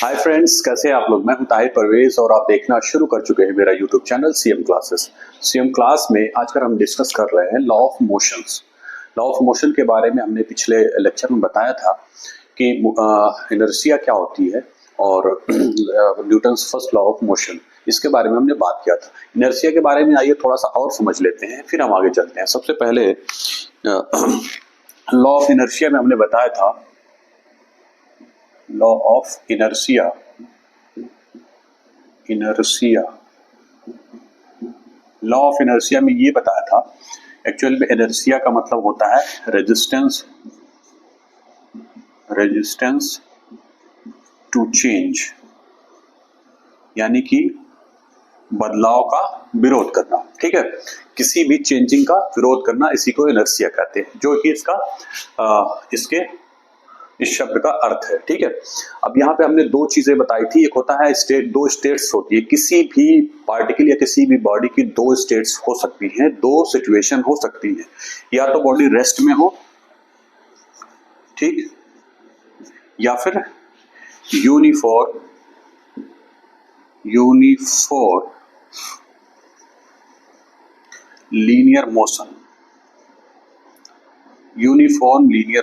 Hi friends, कैसे हैं आप लोग। मैं हूं ताहिर परवेज और आप देखना शुरू कर चुके हैं मेरा YouTube channel CM classes. CM class में आजकल हम डिस्कस कर रहे हैं law of motions. Law of motion के बारे में हमने पिछले लेक्चर में बताया था कि इनर्शिया क्या होती है और Newton's first law of motion, इसके बारे में हमने बात किया था। इनर्शिया के बारे में आइए थोड़ा सा और समझ लेते हैं, फिर हम आगे चलते हैं। सबसे पहले लॉ ऑफ इनर्शिया में हमने बताया था law of inertia law of inertia में ये बताया था, एक्चुअल में इनर्शिया का मतलब होता है रेजिस्टेंस टू चेंज, यानी कि बदलाव का विरोध करना। ठीक है, किसी भी चेंजिंग का विरोध करना, इसी को इनर्शिया कहते हैं, जो कि इस शब्द का अर्थ है। ठीक है, अब यहाँ पे हमने दो चीजें बताई थी। एक होता है स्टेट, दो स्टेट्स होती है। किसी भी पार्टिकल या किसी भी बॉडी की दो स्टेट्स हो सकती हैं, दो सिचुएशन हो सकती है। या तो बॉडी रेस्ट में हो, ठीक, या फिर यूनिफॉर्म लीनियर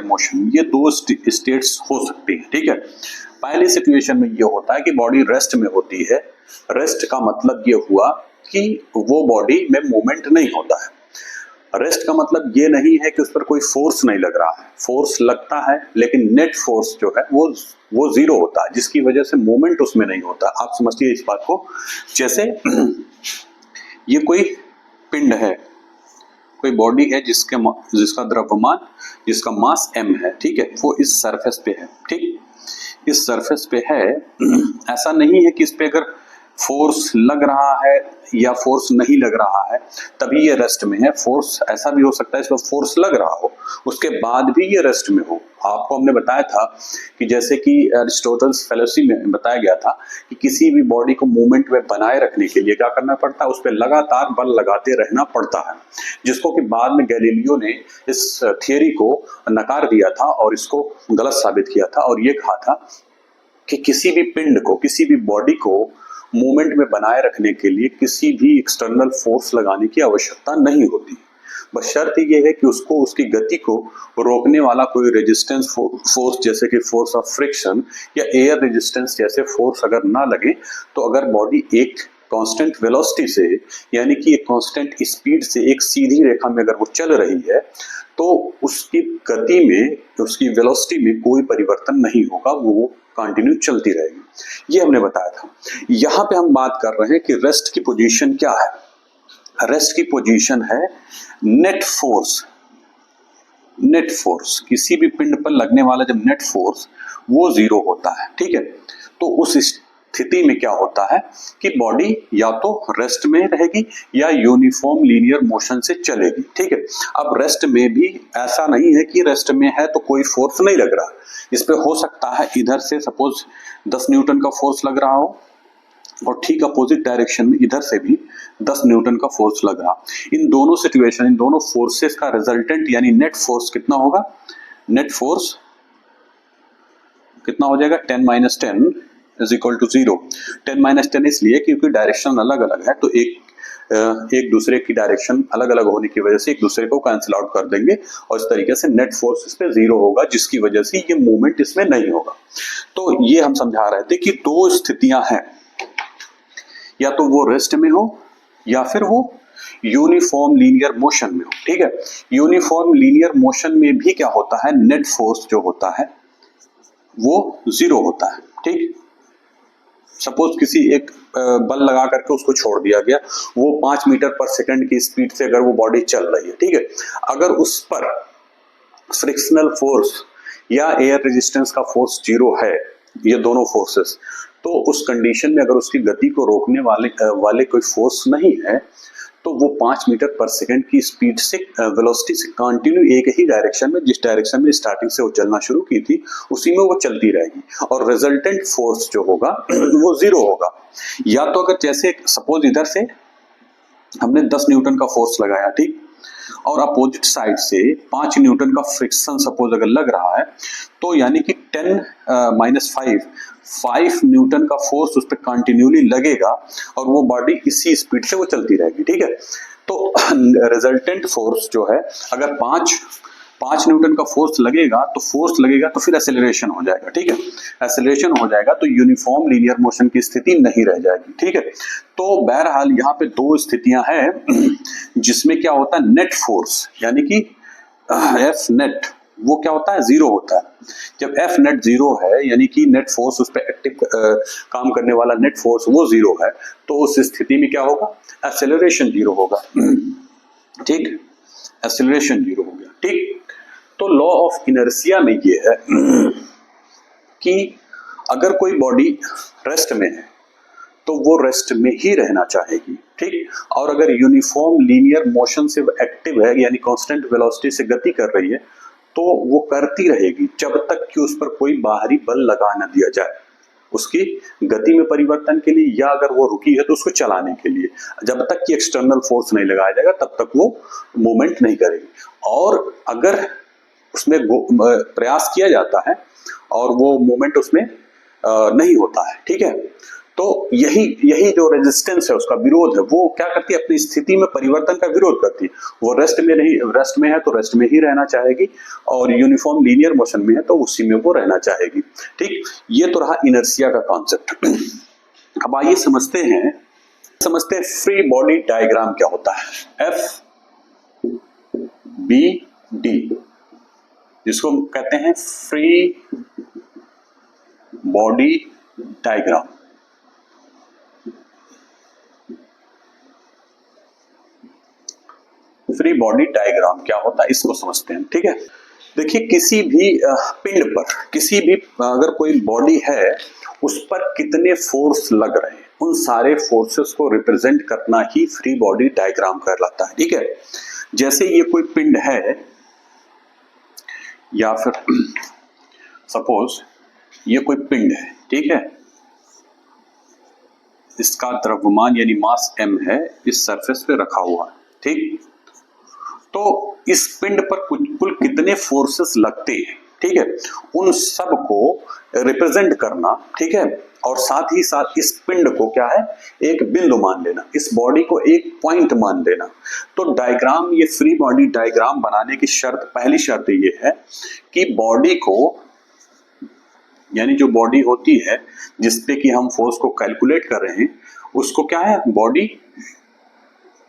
मोशन, ये दो स्टेट्स हो सकती हैं। ठीक है, पहली सिचुएशन में ये होता है कि बॉडी रेस्ट में होती है। रेस्ट का मतलब ये हुआ कि वो बॉडी में मूवमेंट नहीं होता है। रेस्ट का मतलब ये नहीं है कि उस पर कोई फोर्स नहीं लग रहा है, फोर्स लगता है, लेकिन नेट फोर्स जो है वो जीरो होता है, जिसकी वजह से मूवमेंट उसमें नहीं होता। आप समझिए इस बात को। जैसे ये कोई पिंड है, कोई बॉडी है जिसका द्रव्यमान, जिसका मास m है। ठीक है, वो इस सरफेस पे है। ठीक, इस सरफेस पे है। ऐसा नहीं है कि इस पे अगर फोर्स लग रहा है या फोर्स नहीं लग रहा है तभी ये रेस्ट में है। फोर्स ऐसा भी हो सकता है इस पर फोर्स लग रहा हो, उसके बाद भी ये रेस्ट में हो। आपको हमने बताया था कि जैसे कि एरिस्टोटल्स फेलोसी में बताया गया था कि किसी भी बॉडी को मूवमेंट में बनाए रखने के लिए क्या करना पड़ता है, उस पर लगातार बल लगाते रहना पड़ता है, जिसको कि बाद में गैलीलियो ने इस थियरी को नकार दिया था और इसको गलत साबित किया था और ये कहा था कि किसी भी पिंड को, किसी भी बॉडी को मूवमेंट में बनाए रखने के लिए किसी भी एक्सटर्नल फोर्स लगाने की आवश्यकता नहीं होती। बस शर्त ये है कि उसको, उसकी गति को रोकने वाला कोई रेजिस्टेंस फोर्स, जैसे कि फोर्स ऑफ फ्रिक्शन या एयर रेजिस्टेंस जैसे फोर्स अगर ना लगे, तो अगर बॉडी एक कांस्टेंट वेलोसिटी से, यानी कि एक कांस्टेंट स्पीड से एक सीधी रेखा में अगर वो चल रही है, तो उसकी गति में, उसकी वेलोसिटी में कोई परिवर्तन नहीं होगा, वो कंटिन्यू चलती रहेगी। ये हमने बताया था। यहां पे हम बात कर रहे हैं कि रेस्ट की पोजीशन क्या है। रेस्ट की पोजीशन है नेट फोर्स। किसी भी पिंड पर लगने वाला जब नेट फोर्स वो जीरो होता है। ठीक है, तो उस स्थिति में क्या होता है कि बॉडी या तो रेस्ट में रहेगी या यूनिफॉर्म लीनियर मोशन से चलेगी। ठीक है, अब रेस्ट में भी ऐसा नहीं है कि रेस्ट में है तो कोई फोर्स नहीं लग रहा। इस पे हो सकता है इधर से सपोज 10 न्यूटन का फोर्स लग रहा हो और ठीक अपोजिट डायरेक्शन में इधर से भी 10 न्यूटन का फोर्स लग रहा। इन दोनों सिचुएशन, इन दोनों फोर्सेस का रिजल्टेंट यानी नेट फोर्स कितना होगा? नेट फोर्स कितना हो जाएगा? 10 - 10 इज इक्वल टू 0। 10 - 10 इसलिए क्योंकि डायरेक्शन अलग अलग है, तो एक दूसरे की डायरेक्शन अलग अलग होने की वजह से एक दूसरे को कैंसिल आउट कर देंगे और इस तरीके से नेट फोर्स इस पे 0 होगा, जिसकी वजह से ये मूवमेंट इसमें नहीं होगा। तो ये हम समझा रहे थे कि दो स्थितियां हैं, या तो वो रेस्ट में हो या फिर वो यूनिफॉर्म लीनियर मोशन में हो। ठीक है, यूनिफॉर्म लीनियर मोशन में भी क्या होता है, नेट फोर्स जो होता है वो 0 होता है। ठीक, सपोज किसी एक बल लगा करके उसको छोड़ दिया गया, वो 5 मीटर पर सेकंड की स्पीड से अगर वो बॉडी चल रही है, ठीक है, अगर उस पर फ्रिक्शनल फोर्स या एयर रेजिस्टेंस का फोर्स 0 है, ये दोनों फोर्सेस, तो उस कंडीशन में अगर उसकी गति को रोकने वाले कोई फोर्स नहीं है, तो वो 5 मीटर पर सेकंड की स्पीड से, वेलोसिटी से कंटिन्यू एक ही डायरेक्शन में, जिस डायरेक्शन में स्टार्टिंग से वो चलना शुरू की थी, उसी में वो चलती रहेगी और रिजल्टेंट फोर्स जो होगा वो 0 होगा। या तो अगर जैसे सपोज इधर से हमने 10 न्यूटन का फोर्स लगाया, ठीक, और अपोजिट साइड से 5 न्यूटन का फ्रिक्शन सपोज अगर लग रहा है, तो यानी कि 5 न्यूटन का फोर्स उस पर कंटिन्यूली लगेगा और वो बॉडी इसी स्पीड से वो चलती रहेगी, ठीक है। तो रिजल्टेंट फोर्स जो है, अगर 5 न्यूटन का फोर्स लगेगा तो फिर एक्सेलरेशन हो जाएगा, ठीक है। एक्सेलरेशन हो जाएगा तो यूनिफॉर्म लीनियर मोशन की स्थिति नहीं रह जाएगी, ठीक है। तो बहरहाल यहाँ पे 2 स्थितियां हैं जिसमें क्या होता है, नेट फोर्स यानी कि एफ नेट वो क्या होता है, 0 होता है। जब एफ नेट 0 है यानी कि नेट फोर्स उस पर एक्टिव काम करने वाला नेट फोर्स वो 0 है, तो उस स्थिति में क्या होगा, एक्सेलरेशन 0 होगा, ठीक, एक्सेलरेशन 0 हो गया, ठीक। तो लॉ ऑफ इनर्शिया में ये है कि अगर कोई बॉडी रेस्ट में है तो वो रेस्ट में ही रहना चाहेगी, ठीक। और अगर यूनिफॉर्म लीनियर मोशन से एक्टिव है यानी कांस्टेंट वेलोसिटी से गति कर रही है, तो वो करती रहेगी जब तक कि उस पर कोई बाहरी बल लगा न दिया जाए उसकी गति में परिवर्तन के लिए, या अगर वो रुकी है तो उसको चलाने के लिए। जब तक कि एक्सटर्नल फोर्स नहीं लगाया जाएगा तब तक वो मूवमेंट नहीं करेगी। और अगर उसमें प्रयास किया जाता है और वो मूवमेंट उसमें नहीं होता है, ठीक है, तो यही जो रेजिस्टेंस है उसका विरोध है, वो क्या करती है, अपनी स्थिति में परिवर्तन का विरोध करती है। वो रेस्ट में है तो रेस्ट में ही रहना चाहेगी, और यूनिफॉर्म लीनियर मोशन में है तो उसी में वो रहना चाहेगी, ठीक। ये तो रहा इनर्शिया का कॉन्सेप्ट। अब आइए समझते हैं फ्री बॉडी डायग्राम क्या होता है, FBD, जिसको कहते हैं free body diagram. Free body diagram क्या होता है इसको समझते हैं, ठीक है। देखिए, किसी भी पिंड पर, किसी भी अगर कोई बॉडी है उस पर कितने फोर्स लग रहे हैं, उन सारे फोर्सेस को रिप्रेजेंट करना ही फ्री बॉडी डायग्राम कहलाता है, ठीक है। जैसे ये कोई पिंड है, या फिर सपोज ये कोई पिंड है, ठीक है, इसका द्रव्यमान यानी मास m है, इस सरफेस पे रखा हुआ है, ठीक। तो इस पिंड पर कुल कितने फोर्सेस लगते हैं, ठीक है, उन सब को रिप्रेजेंट करना, ठीक है। और साथ ही साथ इस पिंड को क्या है, एक बिंदु मान लेना, इस बॉडी को एक पॉइंट मान लेना। तो डायग्राम, ये फ्री बॉडी डायग्राम बनाने की पहली शर्त ये है कि बॉडी को, यानी जो बॉडी होती है जिसपे कि हम फोर्स को कैलकुलेट कर रहे हैं, उसको क्या है, body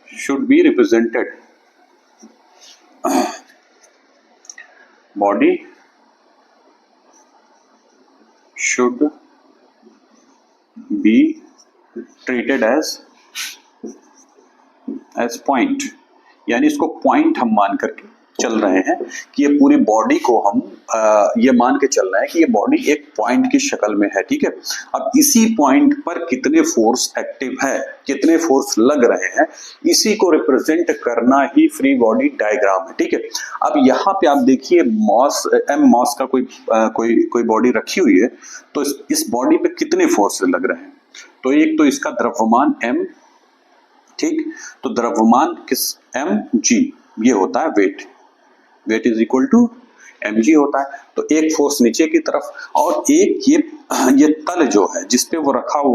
should be represented, body should be treated as point, यानी इसको पॉइंट हम मान करके चल रहे हैं कि ये पूरी बॉडी को हम ये मान के चल रहे हैं कि ये बॉडी एक पॉइंट की शक्ल में है, ठीक है। अब इसी पॉइंट पर कितने फोर्स एक्टिव है, कितने फोर्स लग रहे हैं, इसी को रिप्रेजेंट करना ही फ्री बॉडी डायग्राम है, ठीक है। अब यहाँ पे आप देखिए, मास का कोई बॉडी रखी हुई है, तो इस बॉडी पे कितने फोर्स लग रहे हैं। तो एक तो इसका द्रव्यमान m, ठीक, तो द्रव्यमान किस mg, ये होता है weight is equal to mg होता है। तो एक फोर्स नीचे की तरफ, और एक ये तल जो है जिसपे वो रखा हुआ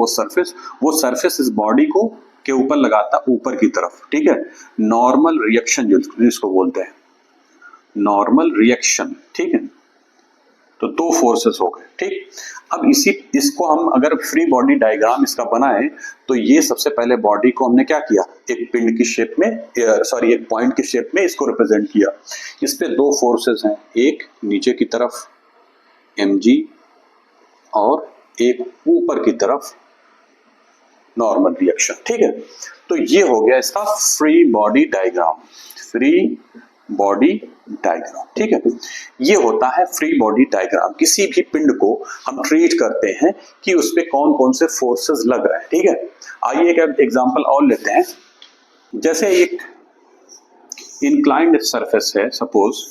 वो सरफेस इस बॉडी को के ऊपर लगाता ऊपर की तरफ, ठीक है। नॉर्मल रिएक्शन जिसको बोलते हैं, नॉर्मल रिएक्शन, ठीक है। तो 2 फोर्सेस हो गए, ठीक। अब इसको हम अगर फ्री बॉडी डायग्राम इसका बनाए, तो ये सबसे पहले बॉडी को हमने क्या किया, एक पिंड की शेप में, एक पॉइंट की शेप में इसको रिप्रेजेंट किया। इस पे 2 फोर्सेस हैं, एक नीचे की तरफ mg और एक ऊपर की तरफ नॉर्मल रिएक्शन, ठीक है। तो ये हो गया इसका free body diagram, free body diagram, ठीक है। ये होता है फ्री बॉडी डायग्राम। किसी भी पिंड को हम ट्रीट करते हैं कि उस पे कौन कौन से फोर्सेस लग रहे हैं, ठीक है। आइए एक एग्जांपल और लेते हैं। जैसे एक इंक्लाइंड सरफेस है, सपोज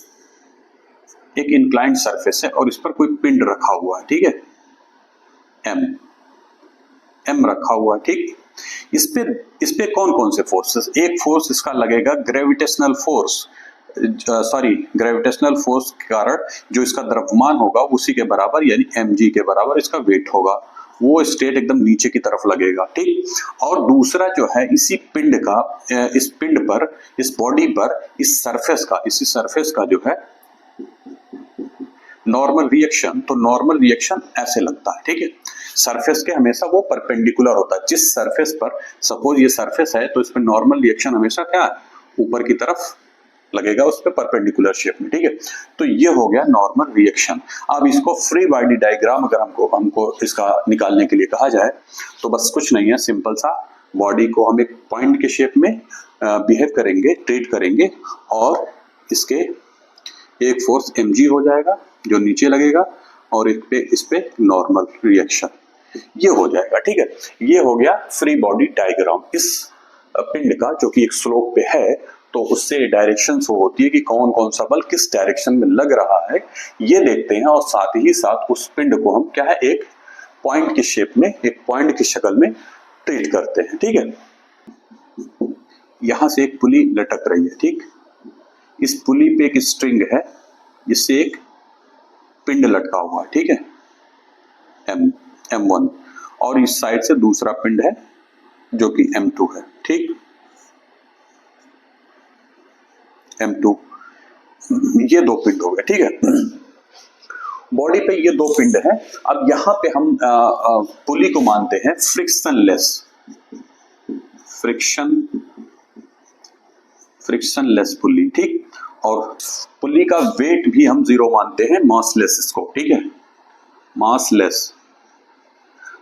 एक इंक्लाइंड सरफेस है और इस पर कोई पिंड रखा हुआ है, ठीक है, m रखा हुआ है, ठीक। इस पे कौन कौन से फोर्सेस, एक फोर्स इसका लगेगा ग्रेविटेशनल फोर्स, ग्रेविटेशनल फोर्स के कारण जो इसका द्रव्यमान होगा उसी के बराबर यानी mg के बराबर इसका वेट होगा, वो स्टेट एकदम नीचे की तरफ लगेगा, ठीक। और दूसरा जो है इसी पिंड का, इस पिंड पर, इस बॉडी पर, इस सरफेस का जो है नॉर्मल रिएक्शन, तो नॉर्मल रिएक्शन ऐसे लगता है, ठीक है। सरफेस के हमेशा वो परपेंडिकुलर होता है, जिस सरफेस पर सपोज ये सरफेस है तो इस पर नॉर्मल रिएक्शन हमेशा क्या है, ऊपर की तरफ लगेगा, उस पर परपेंडिकुलर शेप में, ठीक है। तो ये हो गया नॉर्मल रिएक्शन। अब इसको फ्री बॉडी डायग्राम अगर हमको इसका निकालने के लिए कहा जाए तो बस कुछ नहीं है, सिंपल सा बॉडी को हम एक पॉइंट के शेप में बिहेव करेंगे, ट्रीट करेंगे, और इसके एक फोर्स mg हो जाएगा जो नीचे लगेगा, और इस पे नॉर्मल रिएक्शन ये हो जाएगा, ठीक है। ये हो गया फ्री बॉडी डायग्राम इस पिंड का, जो कि एक स्लोप पे है, तो उससे डायरेक्शन शो होती है कि कौन कौन सा बल किस डायरेक्शन में लग रहा है, ये देखते हैं। और साथ ही साथ उस पिंड को हम क्या है, एक पॉइंट की शेप में, एक पॉइंट की शक्ल में ट्रीट करते हैं, ठीक है। यहां से एक पुली लटक रही है, ठीक। इस पुली पे एक स्ट्रिंग है, जिससे एक पिंड लटका हुआ है, ठीक है, M1, और इस साइड से दूसरा पिंड है जो कि M2 है, ठीक, M2। ये दो पिंड हो गए, ठीक है। बॉडी पे ये दो पिंड है। अब यहां पे हम पुली को मानते हैं फ्रिक्शनलेस पुली, ठीक। और पुली का वेट भी हम 0 मानते हैं, मासलेस इसको, ठीक है, मासलेस।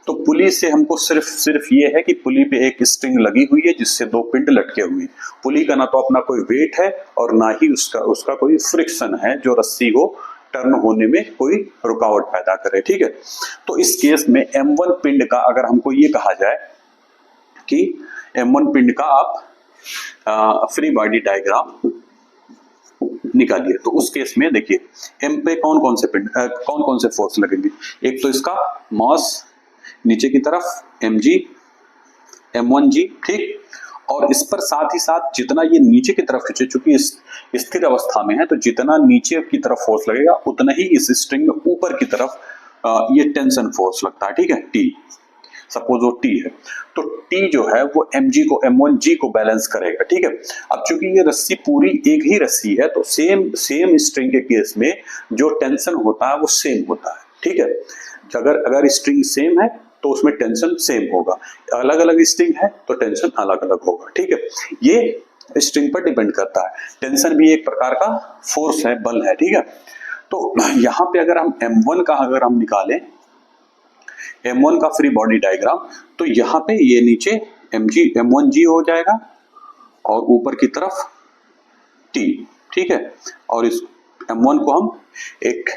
तो पुली से हमको सिर्फ ये है कि पुली पे एक स्ट्रिंग लगी हुई है जिससे दो पिंड लटके हुए हैं। पुली का ना तो अपना कोई वेट है और ना ही उसका कोई फ्रिक्शन है जो रस्सी को टर्न होने में कोई रुकावट पैदा करे, ठीक है। तो इस केस में M1 पिंड का अगर हमको ये कहा जाए कि M1 पिंड का आप फ्री बॉडी डायग्राम निकालिए, तो उस केस में देखिए M पे कौन कौन से फोर्स लगेंगे। एक तो इसका मास नीचे की तरफ mg, M1g, ठीक। और इस पर साथ ही साथ जितना ये नीचे की तरफ खींचे, चूंकि इस स्थिर अवस्था में है, तो जितना नीचे की तरफ फोर्स लगेगा उतना ही इस स्ट्रिंग में ऊपर की तरफ ये टेंशन फोर्स लगता है, ठीक है, T। सपोज वो T है, तो T जो है वो mg को, M1g को बैलेंस करेगा, ठीक है। अब चूंकि ये रस्सी पूरी एक ही रस्सी है, तो सेम स्ट्रिंग के केस में जो टेंशन होता है वो सेम होता है, ठीक है। अगर स्ट्रिंग सेम है तो उसमें टेंशन सेम होगा, अलग अलग स्ट्रिंग है तो टेंशन अलग अलग होगा, ठीक है। ये स्ट्रिंग पर डिपेंड करता है। टेंशन भी एक प्रकार का फोर्स है, बल है, ठीक है। तो यहाँ पे अगर हम M1 का अगर हम निकालें, M1 का फ्री बॉडी डायग्राम, तो यहाँ पे ये नीचे M1g हो जाएगा और ऊपर की तरफ T, ठीक है। और इस M1 को हम एक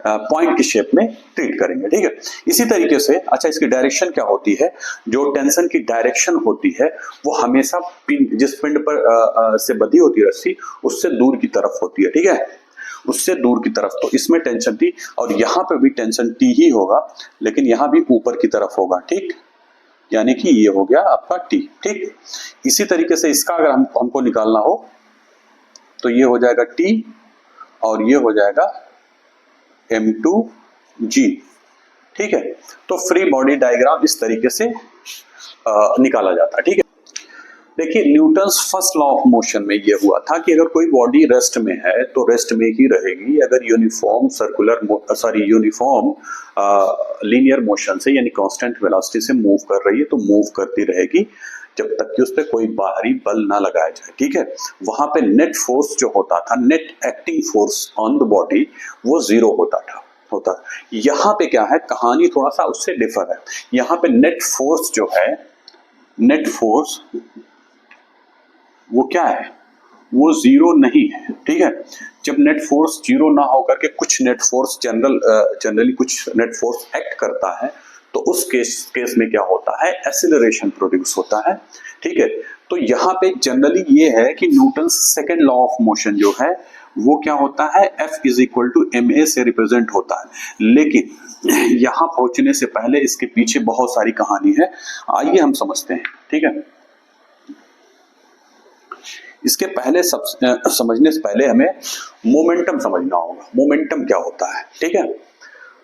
पॉइंट की शेप में ट्रीट करेंगे, ठीक है। इसी तरीके से अच्छा, इसकी डायरेक्शन क्या होती है, जो टेंशन की डायरेक्शन होती है वो हमेशा जिस पिंड पर से बंधी होती है रस्सी, उससे दूर की तरफ होती है, ठीक है, उससे दूर की तरफ। तो इसमें टेंशन T, और यहाँ पे भी टेंशन T ही होगा, लेकिन यहाँ भी ऊपर की तरफ होगा, ठीक, यानी कि ये हो गया आपका T, ठीक। इसी तरीके से इसका अगर हमको निकालना हो तो ये हो जाएगा T और ये हो जाएगा M2g, ठीक है। तो फ्री बॉडी डायग्राम इस तरीके से निकाला जाता है, ठीक है। देखिए Newton's first law of motion में ये हुआ था कि अगर कोई बॉडी रेस्ट में है तो रेस्ट में ही रहेगी। अगर यूनिफॉर्म लीनियर मोशन से यानी कांस्टेंट वेलोसिटी से मूव कर रही है तो मूव करती रहेगी जब तक कि उस पर कोई बाहरी बल ना लगाया जाए, ठीक है। वहां पे नेट फोर्स जो होता था, net acting force on the body, वो 0 होता। यहाँ पे क्या है, कहानी थोड़ा सा उससे डिफर है। यहाँ पे नेट फोर्स जो है, नेट फोर्स वो क्या है, वो 0 नहीं है, ठीक है। जब नेट फोर्स 0 ना होकर के कुछ नेट फोर्स जनरली कुछ नेट फोर्स एक्ट करता है, तो उस केस में क्या होता है, एक्सीलरेशन प्रोड्यूस होता है, ठीक है। तो यहाँ पे जनरली ये है कि Newton second law of motion जो है वो क्या होता है, F is equal to ma से रिप्रेजेंट होता है। लेकिन यहां पहुंचने से पहले इसके पीछे बहुत सारी कहानी है, आइए हम समझते हैं। ठीक है, इसके पहले समझने से पहले हमें मोमेंटम समझना होगा। मोमेंटम क्या होता है? ठीक है,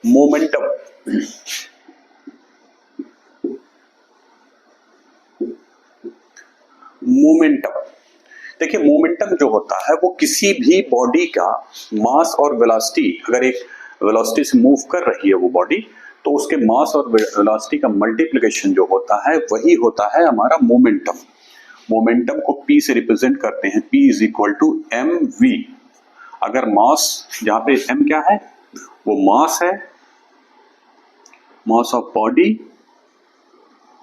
मोमेंटम देखिए, मोमेंटम जो होता है वो किसी भी बॉडी का मास और वेलोसिटी, अगर एक वेलोसिटी से मूव कर रही है वो बॉडी, तो उसके मास और वेलोसिटी का मल्टीप्लिकेशन जो होता है वही होता है हमारा मोमेंटम। मोमेंटम को P से रिप्रेजेंट करते हैं, P is equal to mv। अगर मास, जहां पे m क्या है, वो मास है, मास ऑफ बॉडी,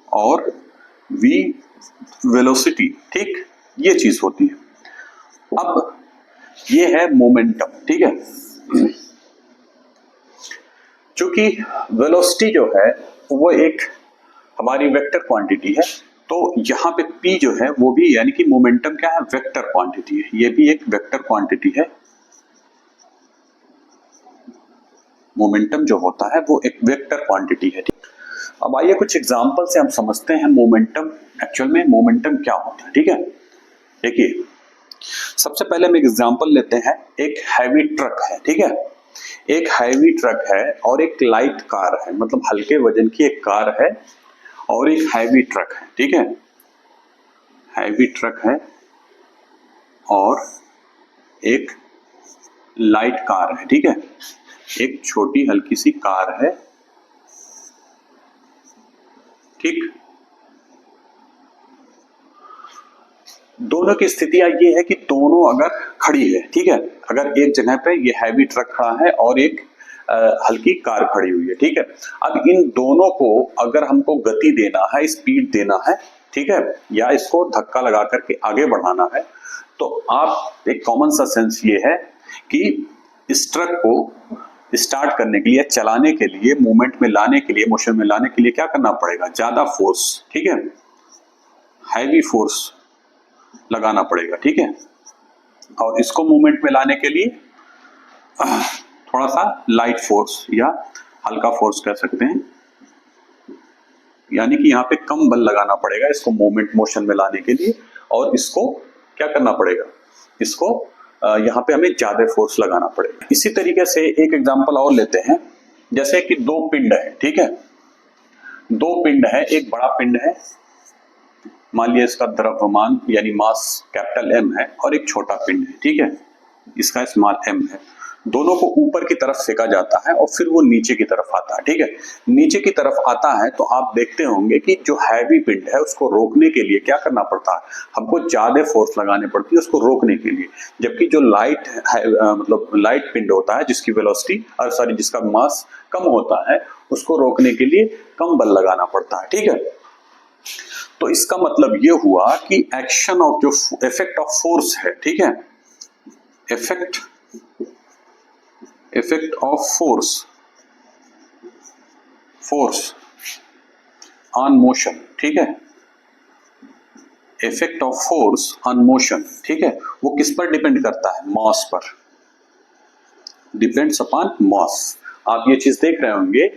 और v वेलोसिटी। ठीक, ये चीज होती है। अब ये है मोमेंटम। ठीक है, चूंकि वेलोसिटी जो है वो एक हमारी वेक्टर क्वांटिटी है, तो यहाँ पे P जो है वो भी, यानी कि मोमेंटम क्या है, वेक्टर क्वांटिटी है। ये भी एक वेक्टर क्वांटिटी है। मोमेंटम जो होता है वो एक वेक्टर क्वांटिटी है। अब आइए कुछ एग्जांपल से हम समझते हैं मोमेंटम, एक्चुअल में मोमेंटम क्या होता है। ठीक है, देखिए सबसे पहले हम एक एग्जांपल लेते हैं। एक हैवी ट्रक है, ठीक है, एक हैवी ट्रक है और एक लाइट कार है, मतलब हल्के वजन की एक कार है और एक हैवी ट्रक है। ठीक है, हैवी ट्रक है और एक लाइट कार है। ठीक है, एक छोटी हल्की सी कार है। ठीक, दोनों की स्थितियां ये है कि दोनों अगर खड़ी है, ठीक है, अगर एक जगह पे ये हैवी ट्रक खड़ा है और एक हल्की कार खड़ी हुई है। ठीक है, अब इन दोनों को अगर हमको गति देना है, स्पीड देना है, ठीक है, या इसको धक्का लगा करके आगे बढ़ाना है, तो आप एक कॉमन सा सेंस ये है कि इस ट्रक को स्टार्ट करने के लिए, चलाने के लिए, मूवमेंट में लाने के लिए, मोशन में लाने के लिए क्या करना पड़ेगा, ज्यादा फोर्स, ठीक है, हैवी फोर्स लगाना पड़ेगा। ठीक है, और इसको मूवमेंट में लाने के लिए थोड़ा सा लाइट फोर्स या हल्का फोर्स कह सकते हैं, यानी कि यहाँ पे कम बल लगाना पड़ेगा इसको मूवमेंट, मोशन में लाने के लिए, और इसको क्या करना पड़ेगा, इसको यहाँ पे हमें ज्यादा फोर्स लगाना पड़ेगा। इसी तरीके से एक एग्जांपल और लेते हैं, जैसे कि दो पिंड है। ठीक है, दो पिंड है, एक बड़ा पिंड है, मान लिया इसका द्रव्यमान यानी मास कैपिटल M है, और एक छोटा पिंड है। ठीक है, इसका स्मॉल m है। दोनों को ऊपर की तरफ फेंका जाता है और फिर वो नीचे की तरफ आता है। ठीक है, नीचे की तरफ आता है तो आप देखते होंगे कि जो हैवी पिंड है उसको रोकने के लिए क्या करना पड़ता है, हमको ज्यादा फोर्स लगाने पड़ती है उसको रोकने के लिए। जबकि जो लाइट है, मतलब लाइट पिंड होता है जिसकी वेलोसिटी सॉरी जिसका मास कम होता है, उसको रोकने के लिए कम बल लगाना पड़ता है। ठीक है, तो इसका मतलब ये हुआ कि एक्शन ऑफ जो इफेक्ट ऑफ फोर्स है, ठीक है, effect of force on motion, ठीक है, effect of force on motion, ठीक है, वो किस पर डिपेंड करता है, मास पर, डिपेंड्स अपॉन मास। आप ये चीज देख रहे होंगे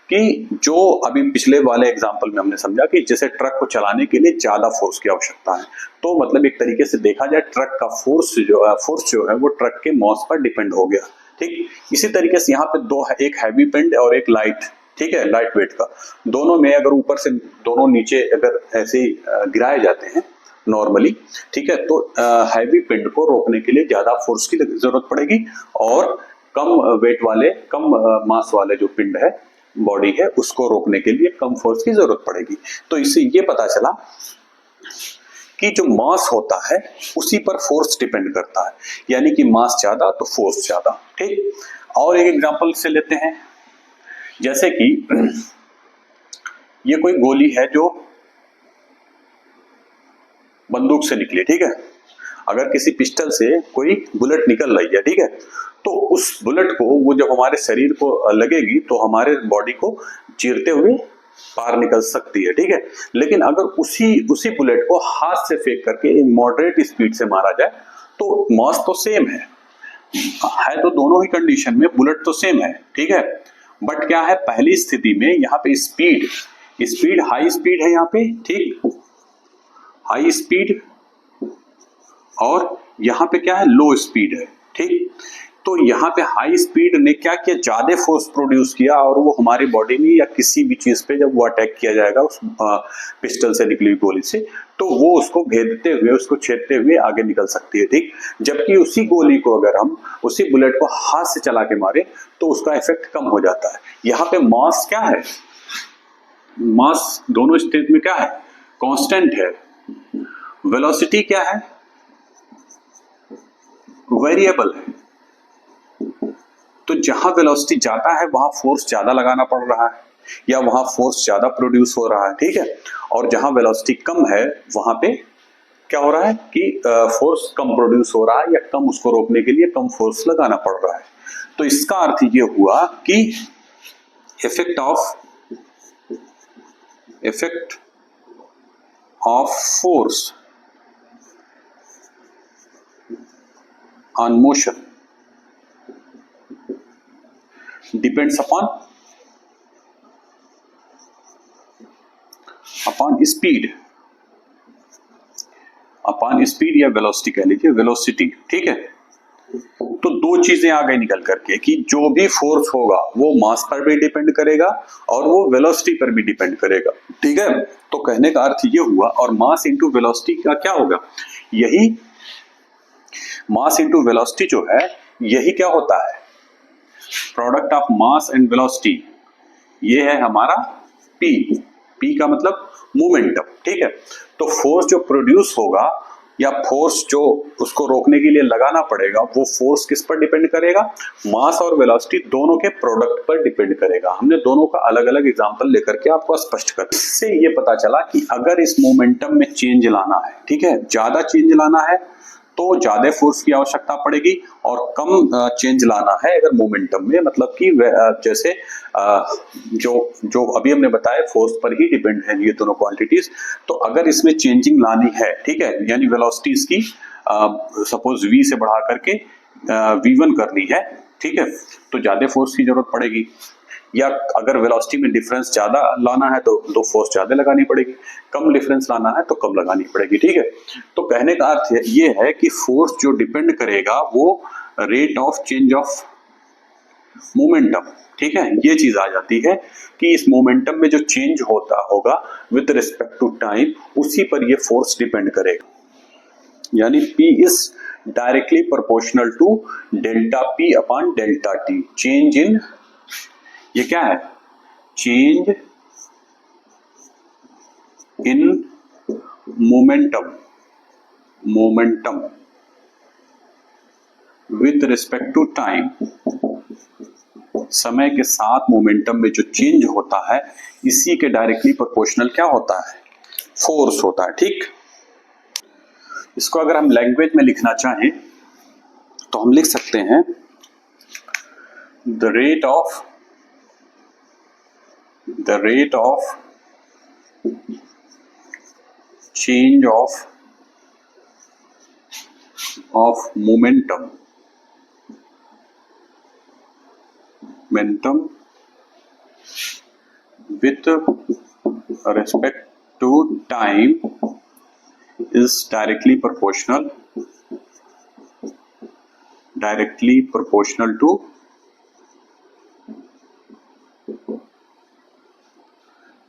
कि जो अभी पिछले वाले एग्जांपल में हमने समझा कि जैसे ट्रक को चलाने के लिए ज्यादा फोर्स की आवश्यकता है, तो मतलब एक तरीके से देखा जाए ट्रक का फोर्स जो है वो ट्रक के मास पर डिपेंड हो गया। ठीक, इसी तरीके से यहाँ पे दो है, एक हैवी पिंड और एक लाइट, ठीक है, लाइट वेट का। दोनों में अगर ऊपर से दोनों नीचे अगर ऐसे गिराए जाते हैं नॉर्मली, ठीक है, तो हैवी पिंड को रोकने के लिए ज्यादा फोर्स की जरूरत पड़ेगी, और कम वेट वाले, कम मास वाले जो पिंड है, बॉडी है, उसको रोकने के लिए कम फोर्स की जरूरत पड़ेगी। तो इससे ये पता चला कि जो मास होता है उसी पर फोर्स डिपेंड करता है, यानी कि मास ज्यादा तो फोर्स ज्यादा। ठीक, और एक एग्जांपल से लेते हैं, जैसे कि ये कोई गोली है जो बंदूक से निकली, ठीक है, अगर किसी पिस्टल से कोई बुलेट निकल रही है, ठीक है, तो उस बुलेट को वो जब हमारे शरीर को लगेगी तो हमारे बॉडी को चीरते हुए पार निकल सकती है। ठीक है, लेकिन अगर उसी बुलेट को हाथ से फेंक करके मॉडरेट स्पीड से मारा जाए तो मास तो सेम है, है तो दोनों ही कंडीशन में बुलेट तो सेम है, ठीक है। बट क्या है, पहली स्थिति में यहाँ पे स्पीड हाई स्पीड है यहाँ पे, ठीक, हाई स्पीड, और यहाँ पे क्या है, लो स्पीड है, ठीक। तो यहाँ पे हाई स्पीड ने क्या किया, ज्यादा फोर्स प्रोड्यूस किया, और वो हमारी बॉडी में या किसी भी चीज पे जब वो अटैक किया जाएगा उस पिस्टल से निकली हुई गोली से, तो वो उसको भेदते हुए, उसको छेदते हुए आगे निकल सकती है, ठीक। जबकि उसी गोली को अगर हम, उसी बुलेट को हाथ से चला के मारे तो उसका इफेक्ट कम हो जाता है। यहाँ पे मास क्या है, मास दोनों स्टेज में क्या है, कांस्टेंट है। वेलोसिटी क्या है, वेरिएबल है। तो जहां वेलोसिटी ज्यादा है वहां फोर्स ज्यादा लगाना पड़ रहा है, या वहां फोर्स ज्यादा प्रोड्यूस हो रहा है, ठीक है। और जहां वेलोसिटी कम है वहां पे क्या हो रहा है कि फोर्स कम प्रोड्यूस हो रहा है, या कम उसको रोकने के लिए कम फोर्स लगाना पड़ रहा है। तो इसका अर्थ ये हुआ कि effect of force on motion depends upon speed या वेलोसिटी कह लीजिए, वेलोसिटी, ठीक है। तो दो चीजें आ गई निकल करके कि जो भी फोर्स होगा वो मास पर भी डिपेंड करेगा और वो वेलोसिटी पर भी डिपेंड करेगा, ठीक है। तो कहने का अर्थ ये हुआ, और मास इंटू वेलोसिटी का क्या होगा, यही मास इंटू वेलोसिटी जो है, यही क्या होता है, product of mass and velocity, ये है हमारा पी का मतलब मोमेंटम, ठीक है। तो फोर्स जो प्रोड्यूस होगा या फोर्स जो उसको रोकने के लिए लगाना पड़ेगा, वो फोर्स किस पर डिपेंड करेगा, मास और वेलोसिटी दोनों के प्रोडक्ट पर डिपेंड करेगा। हमने दोनों का अलग अलग एग्जांपल लेकर के आपको स्पष्ट कर, इससे ये पता चला कि अगर इस मोमेंटम में चेंज लाना है, ठीक है, ज्यादा चेंज लाना है तो ज्यादा फोर्स की आवश्यकता पड़ेगी, और कम चेंज लाना है अगर मोमेंटम में, मतलब कि जैसे जो अभी हमने बताया फोर्स पर ही डिपेंड है ये दोनों क्वांटिटीज। तो अगर इसमें चेंजिंग लानी है, ठीक है, यानी वेलोसिटीज की सपोज v से बढ़ा करके v1 करनी है, ठीक है, तो ज्यादा फोर्स की जरूरत पड़ेगी। या अगर वेलोसिटी में डिफरेंस ज्यादा लाना है तो फोर्स ज्यादा लगानी पड़ेगी, कम डिफरेंस लाना है तो कम लगानी पड़ेगी, ठीक है। तो कहने का अर्थ ये है कि फोर्स जो डिपेंड करेगा वो rate of change of momentum, ठीक है। ये चीज आ जाती है कि इस मोमेंटम में जो चेंज होता होगा विद रिस्पेक्ट टू टाइम, उसी पर ये फोर्स डिपेंड करेगा। यानी P is directly proportional to delta P upon delta T। Change in, ये क्या है, change in momentum with respect to time, समय के साथ मोमेंटम में जो चेंज होता है इसी के डायरेक्टली प्रोपोर्शनल क्या होता है, फोर्स होता है, ठीक। इसको अगर हम लैंग्वेज में लिखना चाहें तो हम लिख सकते हैं the rate of change of momentum with respect to time is directly proportional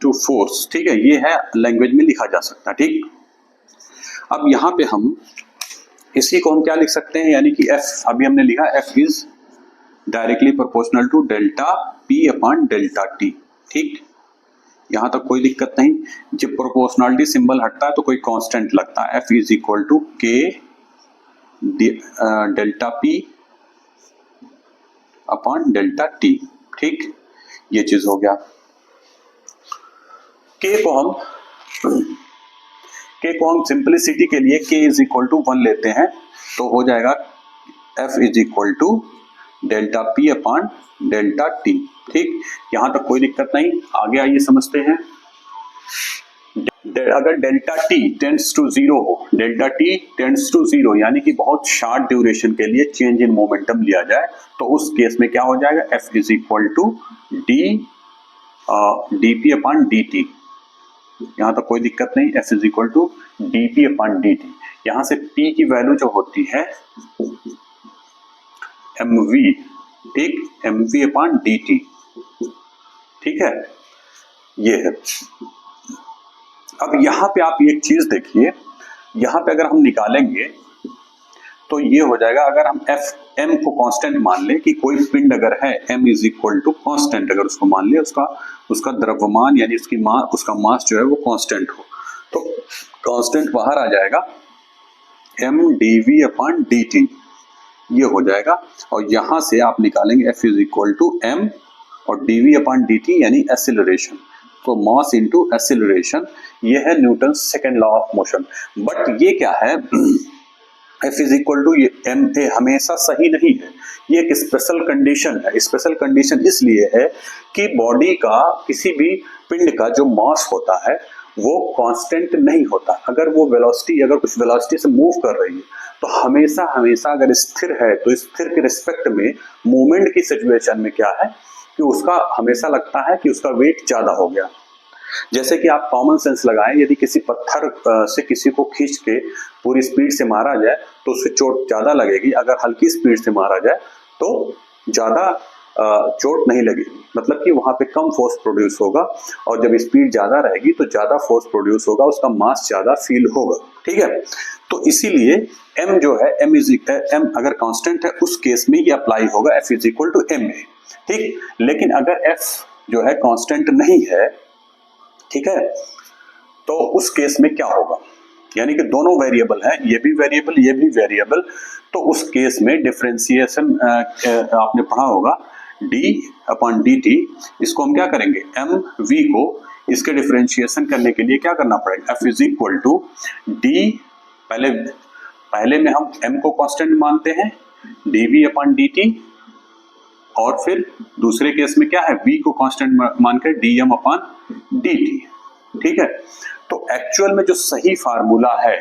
to force, ठीक है। ये है लैंग्वेज में लिखा जा सकता है, ठीक। अब यहां पे हम इसी को हम क्या लिख सकते हैं, यानी कि F, अभी हमने लिखा F is directly proportional to delta P upon delta T, ठीक। यहां तक कोई दिक्कत नहीं। जब प्रोपोर्शनलिटी सिंबल हटता है तो कोई कांस्टेंट लगता है, F is equal to K delta P upon delta T, ठीक। ये चीज हो गया। K को हम सिंपलिसिटी के लिए K इज इक्वल टू 1 लेते हैं, तो हो जाएगा F is equal to delta P upon delta T, ठीक। यहां तक कोई दिक्कत नहीं। आगे आइए समझते हैं अगर delta T tends to zero हो, delta T tends to zero यानी कि बहुत शार्ट ड्यूरेशन के लिए चेंज इन मोमेंटम लिया जाए तो उस केस में क्या हो जाएगा, F is equal to D DP upon D T. यहां तक कोई दिक्कत नहीं, F is equal to DP upon D T. यहां से पी की वैल्यू जो होती है एम वी, ठीक, M V upon D T, ठीक है, ये है। अब यहां पे आप एक चीज देखिए, यहां पे अगर हम निकालेंगे तो ये हो जाएगा, अगर हम एफ एम को कांस्टेंट मान ले कि कोई पिंड अगर है M is equal to constant, अगर उसको मान ले उसका द्रव्यमान यानी उसका मास जो है वो कांस्टेंट हो, तो कांस्टेंट बाहर आ जाएगा M D V upon D T, ये हो जाएगा। और यहां से आप निकालेंगे F is equal to M और D V upon D T यानी एक्सीलरेशन, तो मास इनटू एक्सीलरेशन, ये है Newton second law of motion. But ये क्या है, F is equal to M A हमेशा सही नहीं है, ये एक स्पेशल कंडीशन है। स्पेशल कंडीशन इसलिए है कि बॉडी का किसी भी पिंड का जो मास होता है वो कांस्टेंट नहीं होता। अगर वो वेलोसिटी, अगर कुछ वेलोसिटी से मूव कर रही है तो हमेशा हमेशा अगर स्थिर है तो स्थिर के रिस्पेक्ट में मूवमेंट की सिचुएशन में क्या है कि उसका हमेशा लगता है कि उसका वेट ज्यादा हो गया। जैसे कि आप कॉमन सेंस लगाएं, यदि किसी पत्थर से किसी को खींच के पूरी स्पीड से मारा जाए तो उससे चोट ज्यादा लगेगी, अगर हल्की स्पीड से मारा जाए तो ज्यादा चोट नहीं लगेगी, मतलब कि वहां पे कम फोर्स प्रोड्यूस होगा, और जब स्पीड ज्यादा रहेगी तो ज्यादा फोर्स प्रोड्यूस होगा, उसका मास ज्यादा फील होगा, ठीक है। तो इसीलिए m जो है m अगर कांस्टेंट है उस केस में ये अप्लाई होगा, f is equal to M A, ठीक। लेकिन अगर f जो है कांस्टेंट नहीं है, ठीक है, तो उस केस में क्या होगा, यानी कि दोनों वेरिएबल हैं, ये भी वेरिएबल ये भी वेरिएबल, तो उस केस में डिफरेंशिएशन आपने पढ़ा होगा d अपॉन डी टी, इसको हम क्या करेंगे एम वी को, इसके डिफरेंशिएशन करने के लिए क्या करना पड़ेगा, f is equal to D, पहले में हम m को कांस्टेंट मानते हैं D V upon D T, और फिर दूसरे केस में क्या है v को कांस्टेंट मानकर D M upon D T, ठीक है। तो एक्चुअल में जो सही फार्मूला है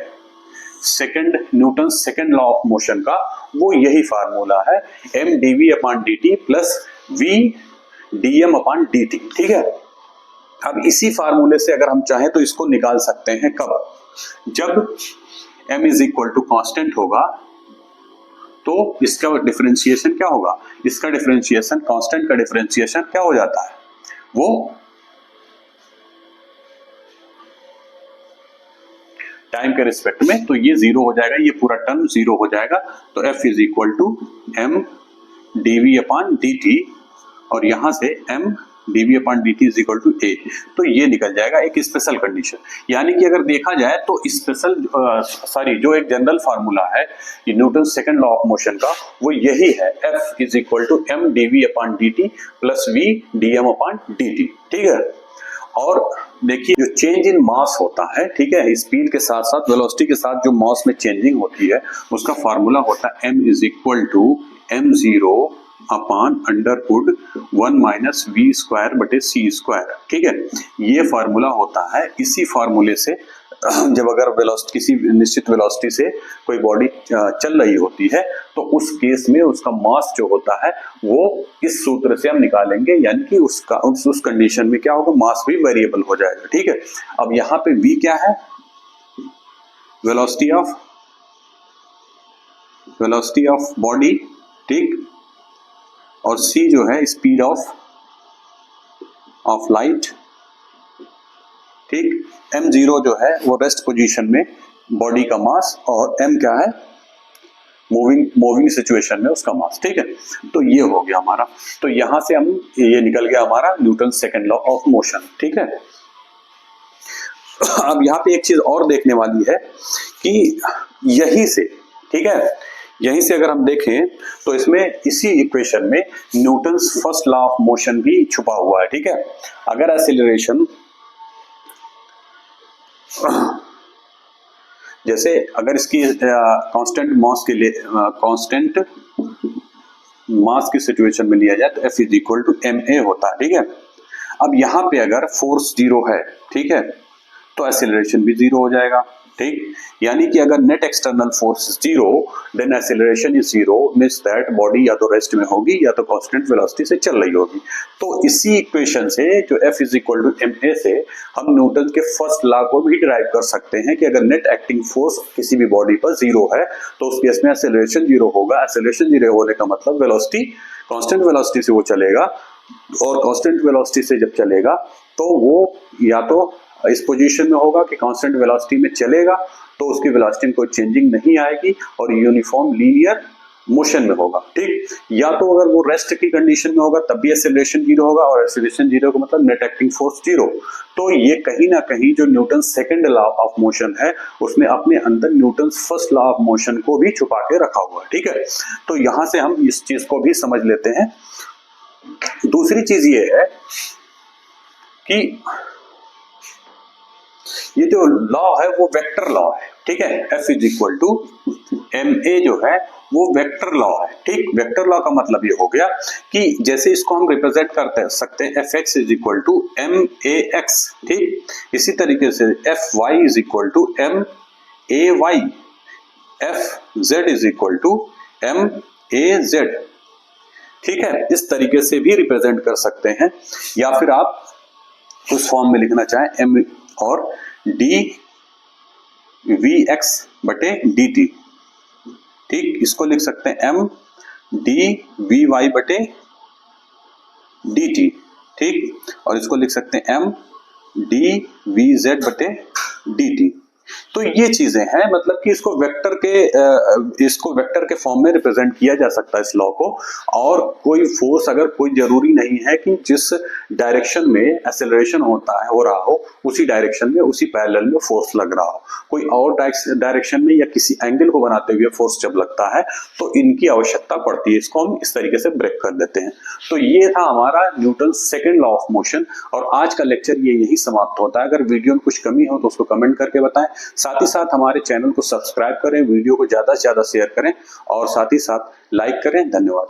second Newton second law of motion का, वो यही फार्मूला है M D V upon D T plus V D M upon D T, ठीक है। अब इसी फार्मूले से अगर हम चाहें तो इसको निकाल सकते हैं, कब, जब m is equal to constant होगा तो इसका डिफरेंशिएशन क्या होगा, इसका डिफरेंशिएशन, कांस्टेंट का डिफरेंशिएशन क्या हो जाता है, वो टाइम के रिस्पेक्ट में, तो ये जीरो हो जाएगा, ये पूरा टर्म जीरो हो जाएगा। तो f is equal to M D V upon D T, और यहां से m D V upon D T is equal to A, तो ये निकल जाएगा एक स्पेशल कंडीशन। यानी कि अगर देखा जाए तो स्पेशल जो एक जनरल फार्मूला है Newton second law of motion का, वो यही है, f is equal to M D V upon D T plus V D M upon D T, ठीक है। और देखिए जो चेंज इन मास होता है, ठीक है, स्पीड के साथ साथ वेलोसिटी के साथ जो मास में चेंजिंग होती है उसका फार्मूला होता है m is equal to M zero upon underroot 1 minus V square बटे सी स्क्वायर, ठीक है, ये फार्मूला होता है। इसी फार्मूले से जब अगर वेलोसिटी, किसी निश्चित वेलोसिटी से कोई बॉडी चल रही होती है तो उस केस में उसका मास जो होता है वो इस सूत्र से हम निकालेंगे, यानी कि उसका उस कंडीशन में क्या होगा, मास भी वेरिएबल हो जाएगा, ठीक है। अब यहाँ पे v क्या है, वेलोसिटी ऑफ बॉडी, ठीक, और c जो है स्पीड ऑफ लाइट, ठीक। m0 जो है वो रेस्ट पोजीशन में बॉडी का मास, और m क्या है, मूविंग सिचुएशन में उसका मास, ठीक है। तो ये हो गया हमारा, तो यहां से हम ये निकल गया हमारा Newton second law of motion, ठीक है। अब यहाँ पे एक चीज और देखने वाली है कि यहीं से, ठीक है, यहीं से अगर हम देखें तो इसमें इसी इक्वेशन में Newton's first law of motion भी छुपा हुआ है, ठीक है। अगर एक्सीलरेशन, जैसे अगर इसकी कांस्टेंट मास के लिए कांस्टेंट मास की सिचुएशन में लिया जाए तो F is equal to M A होता है, ठीक है। अब यहाँ पे अगर फोर्स जीरो है, ठीक है, तो एक्सेलरेशन भी जीरो हो जाएगा। ठीक, यानी कि अगर net external force zero then acceleration is zero, means that body या तो रेस्ट में होगी या तो कांस्टेंट वेलोसिटी से चल रही होगी। तो इसी इक्वेशन से जो F is equal to ma से हम न्यूटन के फर्स्ट लॉ को भी डिराइव कर सकते हैं कि अगर नेट एक्टिंग फोर्स किसी भी बॉडी पर जीरो है तो उस केस में एक्सेलरेशन जीरो होगा। एक्सेलरेशन जीरो होने का मतलब वेलोसिटी कांस्टेंट वेलोसिटी से वो चलेगा, और कांस्टेंट वेलोसिटी से जब चलेगा तो वो या तो इस पोजीशन में होगा कि कांस्टेंट वेलोसिटी में चलेगा तो उसकी वेलोसिटी में कोई चेंजिंग नहीं आएगी और यूनिफॉर्म लीनियर मोशन में होगा। ठीक, या तो अगर वो रेस्ट की कंडीशन में होगा तब भी एक्सेलरेशन जीरो होगा, और एक्सेलरेशन जीरो का मतलब नेट एक्टिंग फोर्स जीरो। तो ये कहीं ना कहीं जो Newton second law of motion है उसने अपने अंदर Newton first law of motion को भी छुपा के रखा हुआ है। ठीक है, तो यहां से हम इस चीज को भी समझ लेते हैं। दूसरी चीज ये है कि ये जो लॉ है वो वेक्टर लॉ है। ठीक है, F is equal to ma जो है वो वेक्टर लॉ है। ठीक, वेक्टर लॉ का मतलब ये हो गया कि जैसे इसको हम रिप्रेजेंट करते सकते हैं Fx is equal to max। ठीक, इसी तरीके से Fy is equal to may, Fz is equal टूraz। ठीक है, इस तरीके से भी रिप्रेजेंट कर सकते हैं, या फिर आप उस फॉर्म में लिखना चाहें m और dvx बटे dt। ठीक, इसको लिख सकते हैं m dvy बटे dt। ठीक, और इसको लिख सकते हैं m dvz बटे dt। तो ये चीजें हैं, मतलब कि इसको वेक्टर के फॉर्म में रिप्रेजेंट किया जा सकता है इस लॉ को। और कोई फोर्स अगर कोई जरूरी नहीं है कि जिस डायरेक्शन में एक्सेलरेशन हो रहा हो उसी डायरेक्शन में उसी पैरेलल में फोर्स लग रहा हो, कोई और डायरेक्शन में या किसी एंगल को बनाते हुए फोर्स जब लगता है तो इनकी आवश्यकता पड़ती है। इसको हम इस तरीके से ब्रेक कर देते हैं। तो ये था हमारा Newton second law of motion, और आज का लेक्चर ये यही समाप्त होता है। अगर वीडियो में कुछ कमी हो तो उसको कमेंट करके बताएं। साथ ही साथ हमारे चैनल को सब्सक्राइब करें, वीडियो को ज्यादा से ज्यादा शेयर करें और साथ ही साथ लाइक करें। धन्यवाद।